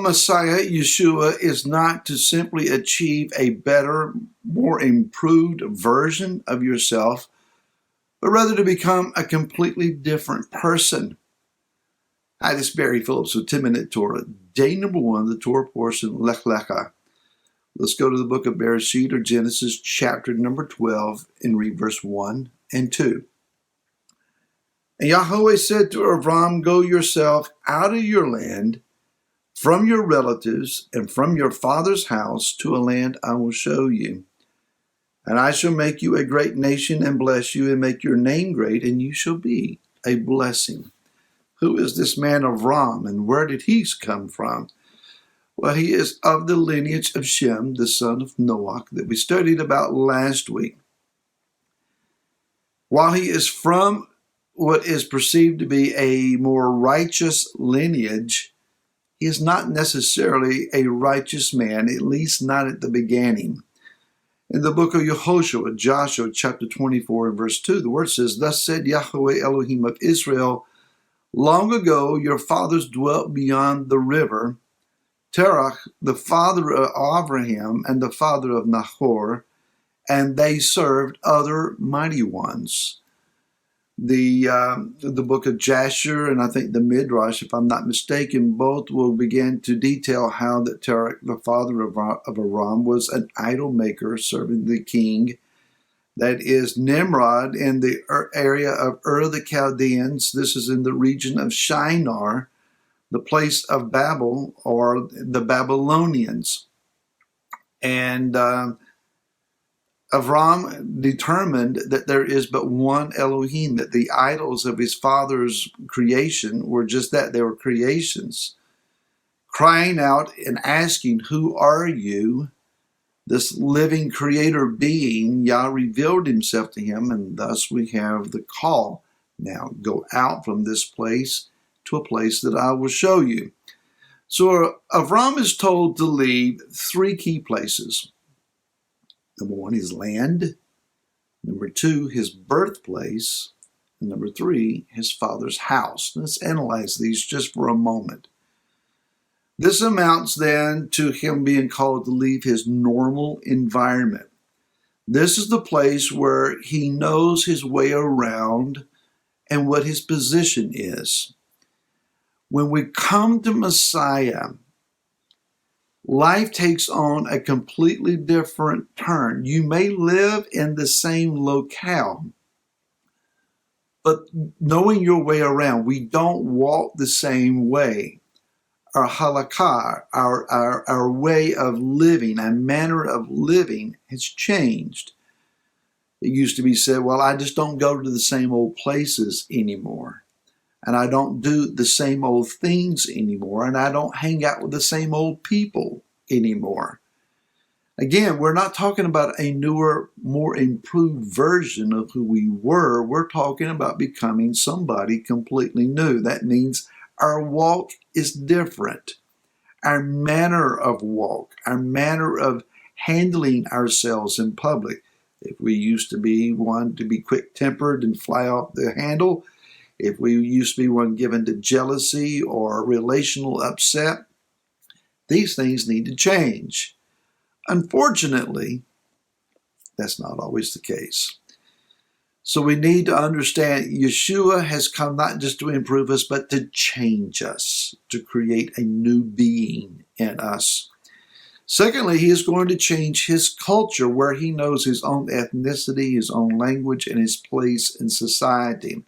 Messiah, Yeshua, is not to simply achieve a better, more improved version of yourself, but rather to become a completely different person. Hi, this is Barry Phillips with 10-Minute Torah. Day number 1, the Torah portion, Lecha. Let's go to the book of Bereshit, or Genesis, chapter number 12, and read verse 1 and 2. And Yahweh said to Avram, "Go yourself out of your land, from your relatives, and from your father's house, to a land I will show you. And I shall make you a great nation, and bless you, and make your name great, and you shall be a blessing." Who is this man Avram, and where did he come from? Well, he is of the lineage of Shem, the son of Noah, that we studied about last week. While he is from what is perceived to be a more righteous lineage, he is not necessarily a righteous man, at least not at the beginning. In the book of Yehoshua, Joshua chapter 24 and verse 2, the word says, "Thus said Yahweh Elohim of Israel, long ago your fathers dwelt beyond the river, Terach, the father of Abraham and the father of Nahor, and they served other mighty ones." The book of Jasher and I think the Midrash, if I'm not mistaken, both will begin to detail how that Terach, the father of Aram, was an idol maker serving the king. That is Nimrod in the area of Ur the Chaldeans. This is in the region of Shinar, the place of Babel, or the Babylonians. And Avram determined that there is but one Elohim, that the idols of his father's creation were just that, they were creations. Crying out and asking, "Who are you?" This living creator being, Yah revealed himself to him, and thus we have the call. Now go out from this place to a place that I will show you. So Avram is told to leave 3 key places. Number 1, his land. Number 2, his birthplace. And number 3, his father's house. Let's analyze these just for a moment. This amounts then to him being called to leave his normal environment. This is the place where he knows his way around and what his position is. When we come to Messiah, life takes on a completely different turn. You may live in the same locale, but knowing your way around, we don't walk the same way. Our halakha, our way of living, our manner of living has changed. It used to be said, well, I just don't go to the same old places anymore. And I don't do the same old things anymore. And I don't hang out with the same old people anymore. Again, we're not talking about a newer, more improved version of who we were. We're talking about becoming somebody completely new. That means our walk is different. Our manner of walk, our manner of handling ourselves in public. If we used to be one to be quick-tempered and fly off the handle, if we used to be one given to jealousy or relational upset, these things need to change. Unfortunately, that's not always the case. So we need to understand Yeshua has come not just to improve us, but to change us, to create a new being in us. Secondly, he is going to change his culture, where he knows his own ethnicity, his own language, and his place in society.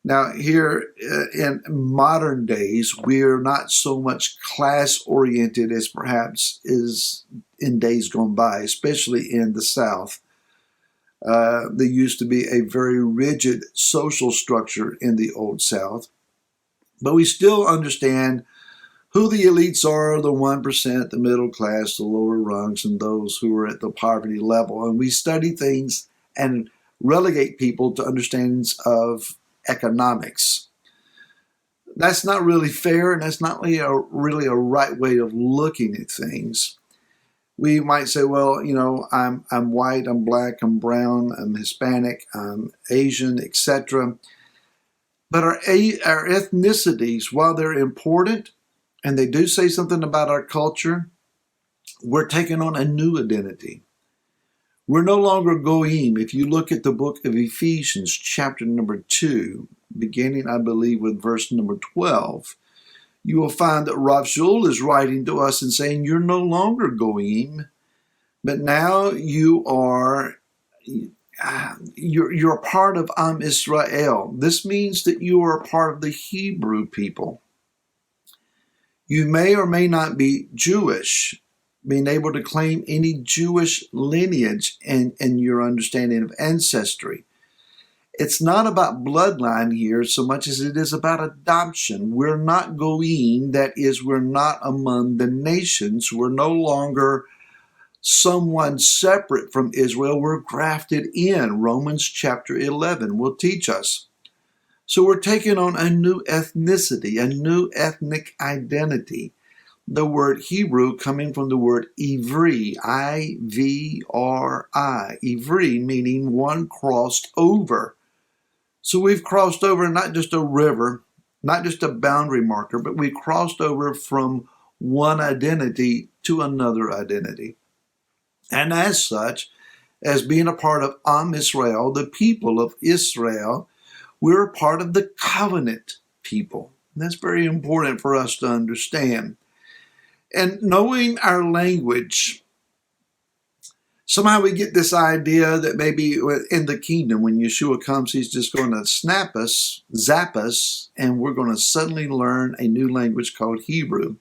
Now, here in modern days, we're not so much class-oriented as perhaps is in days gone by, especially in the South. There used to be a very rigid social structure in the Old South, but we still understand who the elites are, the 1%, the middle class, the lower rungs, and those who are at the poverty level. And we study things and relegate people to understandings of economics. That's not really fair, and that's not really a right way of looking at things. We might say, well, you know, I'm white, I'm black, I'm brown, I'm Hispanic, I'm Asian, etc. But our ethnicities, while they're important, and they do say something about our culture, we're taking on a new identity. We're no longer goyim. If you look at the book of Ephesians, chapter number 2, beginning, I believe, with verse number 12, you will find that Rav Shaul is writing to us and saying, you're no longer goyim, but now you are, you're a part of Am Israel. This means that you are a part of the Hebrew people. You may or may not be Jewish, being able to claim any Jewish lineage in your understanding of ancestry. It's not about bloodline here so much as it is about adoption. We're not goyim, that is, we're not among the nations. We're no longer someone separate from Israel. We're grafted in. Romans chapter 11 will teach us. So we're taking on a new ethnicity, a new ethnic identity. The word Hebrew coming from the word Ivri, I-V-R-I, Ivri meaning one crossed over. So we've crossed over not just a river, not just a boundary marker, but we crossed over from one identity to another identity. And as such, as being a part of Am Israel, the people of Israel, we're a part of the covenant people. And that's very important for us to understand. And knowing our language, somehow we get this idea that maybe in the kingdom, when Yeshua comes, he's just going to zap us, and we're going to suddenly learn a new language called Hebrew.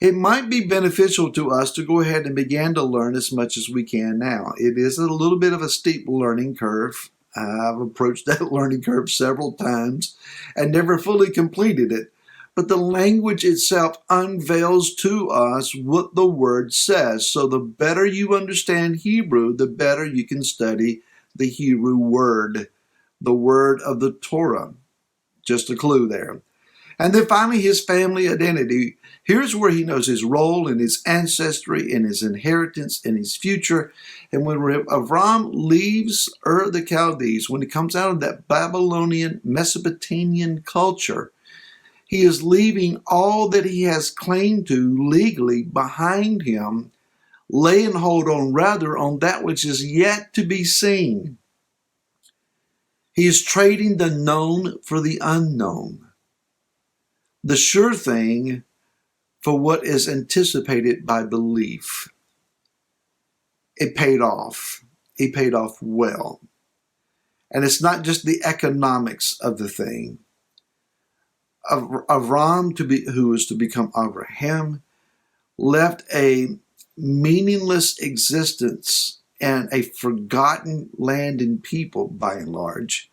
It might be beneficial to us to go ahead and begin to learn as much as we can now. It is a little bit of a steep learning curve. I've approached that learning curve several times and never fully completed it. But the language itself unveils to us what the word says. So the better you understand Hebrew, the better you can study the Hebrew word, the word of the Torah. Just a clue there. And then finally, his family identity. Here's where he knows his role and his ancestry and his inheritance and his future. And when Avram leaves Ur the Chaldees, when he comes out of that Babylonian Mesopotamian culture, he is leaving all that he has claimed to legally behind him, laying hold on rather on that which is yet to be seen. He is trading the known for the unknown, the sure thing for what is anticipated by belief. It paid off. It paid off well. And it's not just the economics of the thing. Avram, who was to become Abraham, left a meaningless existence and a forgotten land and people, by and large,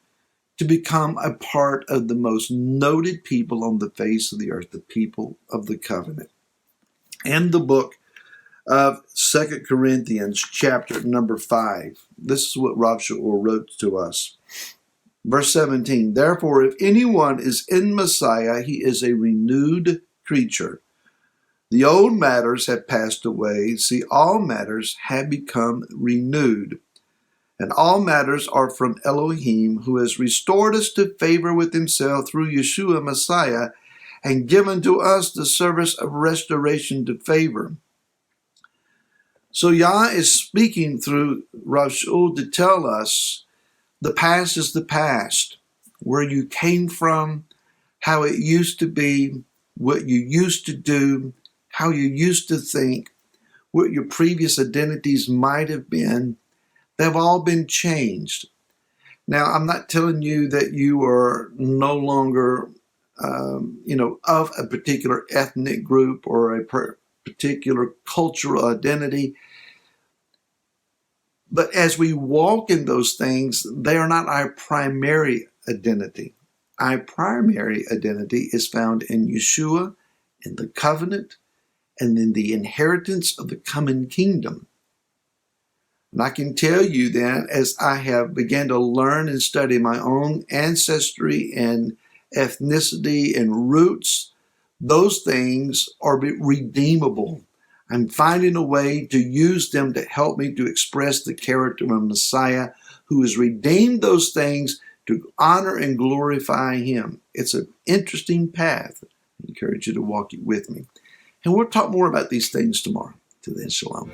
to become a part of the most noted people on the face of the earth, the people of the covenant. In the book of 2 Corinthians, chapter number 5, this is what Rav Shaul wrote to us. Verse 17, therefore, if anyone is in Messiah, he is a renewed creature. The old matters have passed away. See, all matters have become renewed. And all matters are from Elohim, who has restored us to favor with himself through Yeshua Messiah, and given to us the service of restoration to favor. So Yah is speaking through Rav Shaul to tell us the past is the past, where you came from, how it used to be, what you used to do, how you used to think, what your previous identities might have been. They've all been changed. Now, I'm not telling you that you are no longer, of a particular ethnic group or a particular cultural identity. But as we walk in those things, they are not our primary identity. Our primary identity is found in Yeshua, in the covenant, and in the inheritance of the coming kingdom. And I can tell you that as I have begun to learn and study my own ancestry and ethnicity and roots, those things are redeemable. I'm finding a way to use them to help me to express the character of Messiah, who has redeemed those things to honor and glorify him. It's an interesting path. encourage you to walk it with me. And we'll talk more about these things tomorrow. Till then, shalom.